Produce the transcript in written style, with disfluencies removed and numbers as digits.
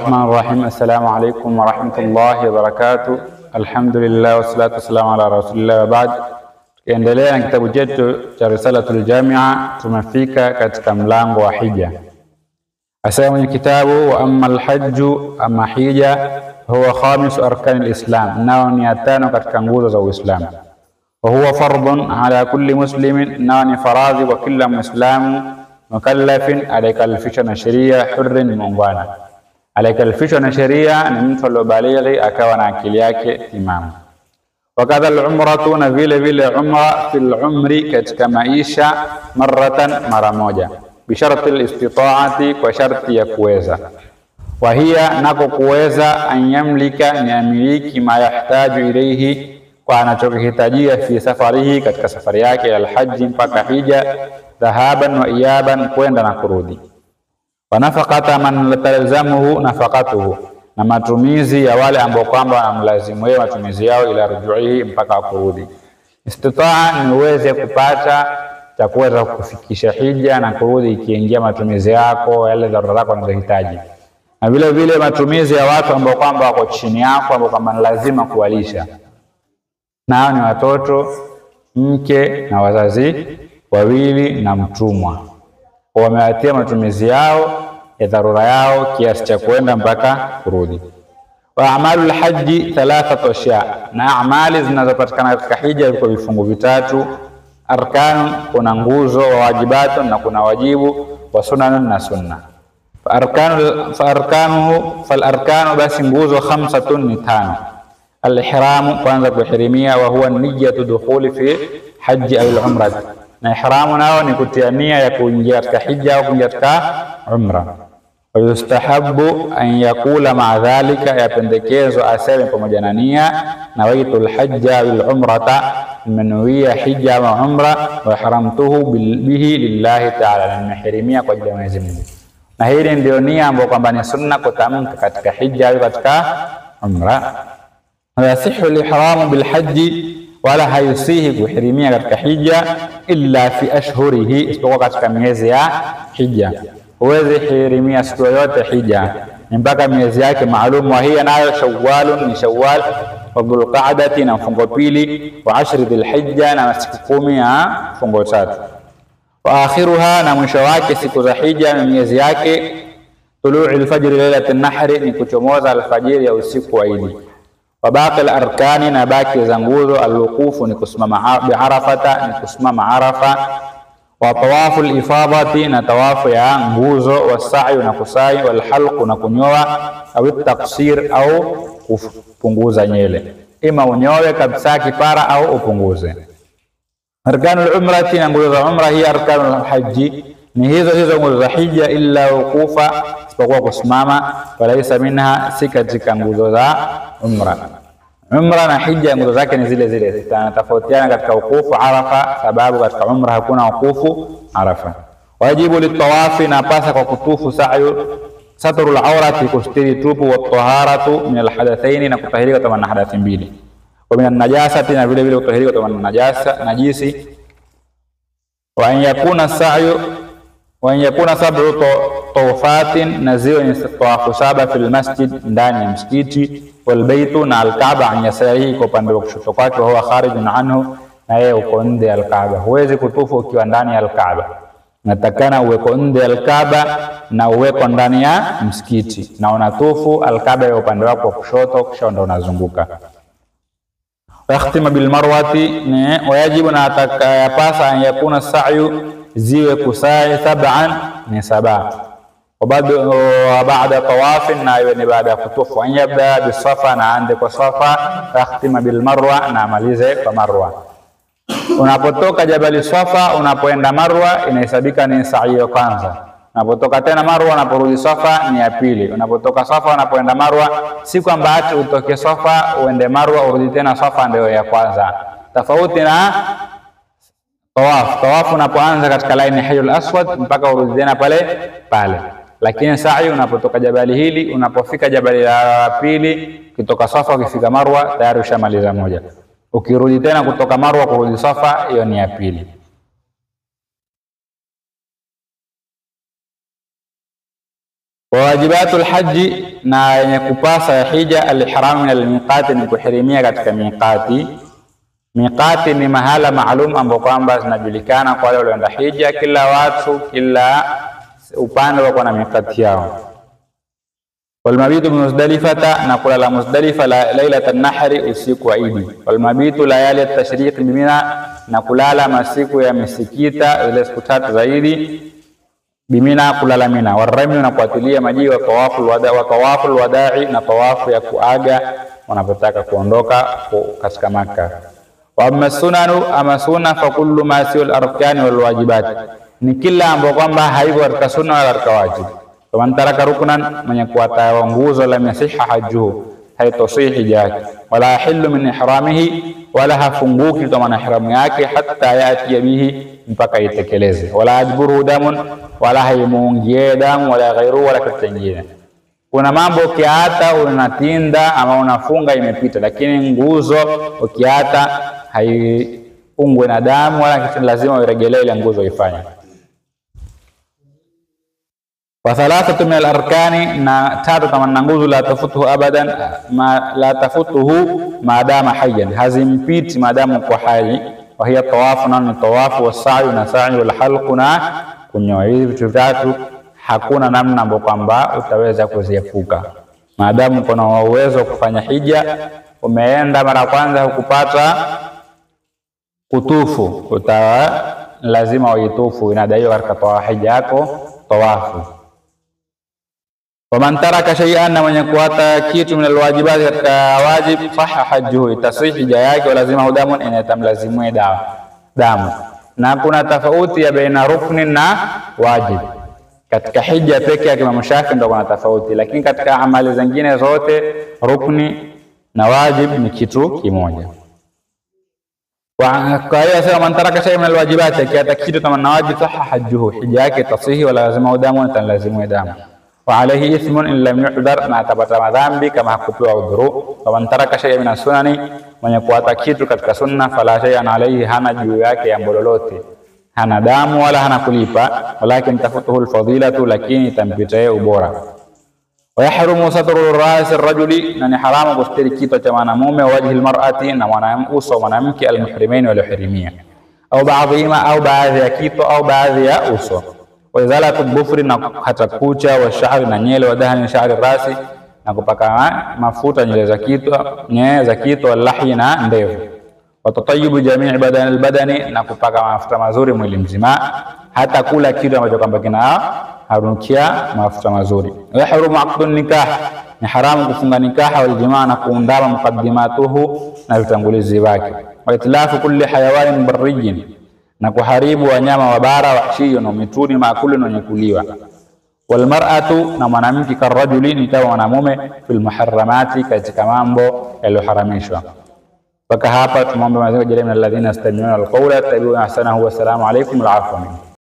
الرحمن الرحيم. السلام عليكم ورحمة الله وبركاته. الحمد لله والصلاة والسلام على رسول الله وبعد. Tukiendelea na kitabu chetu cha Risalatul Jamia, tumefika katika mlango wa hija. Asema mwenye kitabu, wa amma alhajju, amma hija huwa khamisu arkani alislam, nao ni tano katika nguzo za Uislamu. Wa huwa fardun ala kulli muslimin, nao ni faradhi kwa kila muislamu mukallafin, aliyekalifishwa na sheria, hurrin, muungwana. Aliyekalifishwa na sheria ni mtu aliyobalighi akawa na akili yake timamu. Wakadha al-umratu, na vile vile umra, fil umri, katika maisha, maratan, mara moja, bisharti al-istita'ati, kwa sharti ya kuweza. Wa hiya, nako kuweza, an yamlika, ni amiliki, ma yahtaju ilayhi, kwa anachokihitajia, fi safarihi, katika safari yake, al-hajji, mpaka hija, dhahaban wa iyaban, kwenda na kurudi. Wa nafaqata man talzamuhu nafaqatuhu, na matumizi ya wale ambao kwamba wanamlazimu yeye matumizi yao, ila rujuihi, mpaka kurudi. Istitaa ni uweze kupata cha kuweza kufikisha hija na kurudi, ikiingia matumizi yako, yale dharura zako unazohitaji. Na vile vile matumizi ya watu ambao kwamba wako chini yako, ambao kwamba lazima kuwalisha, nao ni watoto, mke na wazazi wawili na mtumwa. Wamewatia matumizi yao ya dharura yao kiasi cha kwenda mpaka kurudi. Wa amalul haji thalathatu ashya, na amali zinazopatikana katika hija ziko vifungu vitatu. Arkan, kuna nguzo, wa wajibatu, na kuna wajibu, wa sunanun, na sunna. Fal arkanu, basi nguzo, khamsatun, ni tano. Al-ihramu, kwanza kuhirimia, wa huwa niyatu dukhuli fi haji au al-umrah, na ihramu nao ni kutia nia ya kuingia katika hija au kuingia katika umra. Wa yustahabbu an yakula ma'a dhalika, yapendekezwa aseme pamoja na nia, nawaitul hajja wal umrata, nimenuia hija au umra, wa haramtuhu bihi lillahi ta'ala, nimehirimia kwa ajili ya Mwenyezi Mungu. Na hili ndio nia ambayo kwamba ni sunna kutamka katika hija au katika umra. Wa yasihu al-ihramu bil hajji, wala hayusihi kuhirimia katika hija illa fi ashhurihi, isipokuwa katika miezi ya hija. Huwezi hirimia siku yote hija mpaka miezi yake maalum. Wa hiya, nayo Shawwalun, ni Shawwal, wa Dhulqa'dati, na mfungo pili, wa ashri dhilhijja, na siku 10 ya mfungo tatu. Wa akhiruha, na mwisho wake siku za hija na miezi yake, tulu'il fajri lailatin nahri, ni kuchomoza alfajiri ya usiku wa Idi. Wa baqi al-arkani, na baki za nguzo, al-wuqufu, ni kusimama bi'arafata, ni kusimama Arafa. Wa tawafu al-ifadati, na tawafu ya nguzo, wa sa'yu, na kusai, wal halqu, na kunyoa, au taksir, au kupunguza nywele, ima unyoe kabisa kipara au upunguze. Arkanul umrati, na nguzo za umra, hii arkanul haji, ni hizo nguzo za hija, illa wuqufa, isipokuwa kusimama, walaisa minha, si katika nguzo za umra. Umra na hija nguzo zake ni zile zile, zitatofautiana katika wuqufu Arafa, sababu katika umra hakuna wuqufu Arafa. Wajibu litawafi, na pasa kwa kutufu, sa'yu satrul awrati, kustiri tupu, wa taharatu min alhadathaini, na kutahirika kutokana na hadathi mbili, wa min an-najasati, na vile vile kutahirika kutokana na najisi. Wa an yakuna sa'yu, wa an yakuna sab'u tawafatin, na ziwe ni tawafu 7 fil masjid, ndani ya msikiti, wal baitu, na al-Kaaba, an yasarihi, kwa upande wa kushoto kwake, wa huwa kharijun anhu, na yeye uko nje ya al-Kaaba. Huwezi kutufu ukiwa ndani ya al-Kaaba, natakana uweko nje ya al-Kaaba na uweko ndani ya msikiti, na unatufu al-Kaaba ya upande wako wa kushoto, kisha ndo unazunguka. Yakhtima bil marwati, wajibu, na atakayapasa, an yakuna sa'yu, ziwe kusai 7, ni 7. Wa baada tawafin, na iwe ni baada ya kutufu. An yabda bisafa, na ande kwa Safa. Yakhtima bil marwa, na amalize kwa Marwa. Unapotoka Jabali Safa unapoenda Marwa, inahesabika ni sa'i ya kwanza. Unapotoka tena Marwa unaporudi Safa ni ya pili. Unapotoka Safa unapoenda Marwa, si kwamba ati utoke Safa uende Marwa urudi tena Safa ndio ya kwanza. Tofauti na tawafu unapoanza katika laini Hajarul Aswad mpaka urudi tena pale. Lakini sa'i unapotoka jabali hili, unapofika jabali la pili, kutoka Safa ukifika Marwa tayari ushamaliza moja. Ukirudi tena kutoka Marwa kurudi Safa, hiyo ni ya pili. Wajibatul haji, na yenye kupasa ya hija, al-ihram min al-miqati, ni kuhirimia katika miqati. Miqati ni mahala maalum ambapo kwamba zinajulikana kwa wale walioenda hija. Kila watu, kila upande wako na miqati yao. Walmabitu bimuzdalifata, na kulala Muzdalifa lailatan nahri, usiku wa Idi. Walmabitu layali at-tashriq bimina, na kulala masiku ya misikita ile siku 3 zaidi bimina, kulala Mina. Warami, na kuatilia maji. Wa tawaful wada'i, na tawafu ya kuaga wanapotaka kuondoka katika Makkah. Wa amma sunanu, ama sunna, fa kullu ma siwal arkani wal wajibat, ni kila ambapo kwamba haipo katika sunna wala katika wajibu. Kama taraka ruknan, mwenye kuata nguzo, lam yasiha hajjuhu, haitosihi hija yake. Wala yahillu min ihramihi, wala hafunguki kama na ihramu yake, hatta yati bihi, mpaka itekeleze. Wala ajburuhu damun, wala haimuungie damu, wala ghairu, wala kitu kingine. Kuna mambo ukiata unatinda ama unafunga imepita, lakini nguzo ukiata haiungwe na damu wala kitu, lazima uregelee ile nguzo ifanye. Wa thalathatu min al-arkani, na 3 kama na nguzo, la tafutuhu abadan, la tafutuhu maadama hayyan, hazimpiti maadamu kwa hai. Wa hiya tawafu, na tawafu, was-sa'i, na sa'i, wal halqu, na kunyoa. Hivi vitu 3 hakuna namna ambapo kwamba utaweza kuziepuka maadamu kuna uwezo kufanya hija. Umeenda mara kwanza hukupata kutufu, lazima uitufu, inadaiwa katika hija yako tawafu. Waman taraka shay'an, na mwenye kuata kitu min alwajibati, katika wajib, sahha hajjuhu, itasih hija yake. Lazima hudamun, inatamlazimwe damu. Na kuna tofauti ya baina rukni na wajib. Katika hija pekee yake Imam Shafi ndio kuna tofauti, lakini katika amali zingine zote rukni na wajib ni kitu kimoja. Kwa hiyo sasa, man taraka shay min alwajibati, kiata kitu kama na wajib, sahha hajjuhu, hija yake tasihi, wala lazima damu, tanlazimu damu. Wa alayhi ithmun in lam yuhdar, na atapata madhambi kama hakupewa udhuru. Wa man taraka shay min as-sunani, mwenye kuata kitu katika sunna, fala shay'an alayhi, hana juu yake jambo lolote, hana damu wala hana kulipa. Walakin tafutuhu al-fadilatu, lakini tampita ubora. Wa yahrumu satru ras ar-rajuli, na ni haramu kustiri kitu cha mwanamume, wajhi al-mar'ati, na uso mwanamke, al-muhrimain waliohirimia, au baadhima, au baadhi ya kitu, au baadhi ya uso. Wa izalatu dhufri, na hata kucha, wa sha'ri, na nyele, wa dahni sha'ri rasi, na kupaka mafuta nyele za kitu, walahi, na ndevu. Wa tatayyubu jami' badani, na kupaka mafuta mazuri mwili mzima, hata kula kitu ambacho kwamba kina harunukia mafuta mazuri. Wa yahrumu aqdun nikah, ni haramu kufunga nikaha, wal jamaa, na kuundama muqaddimatuhu, na vitangulizi wake. Wa itlafu kulli hayawanin barrijin, na kuharibu wanyama wa bara, wahshiyun, na mituni, maakuli, na nyekuliwa. Wal mar'atu, na mwanamke, karajuli, ni kama mwanamume, fil muharramati, katika mambo yaliyoharamishwa. Mpaka hapa tumombe Mwenyezi Mungu ajalie min alladhina yastami'una alqawla yattabi'una ahsanahu. Wassalamu alaykum wa rahmatullahi.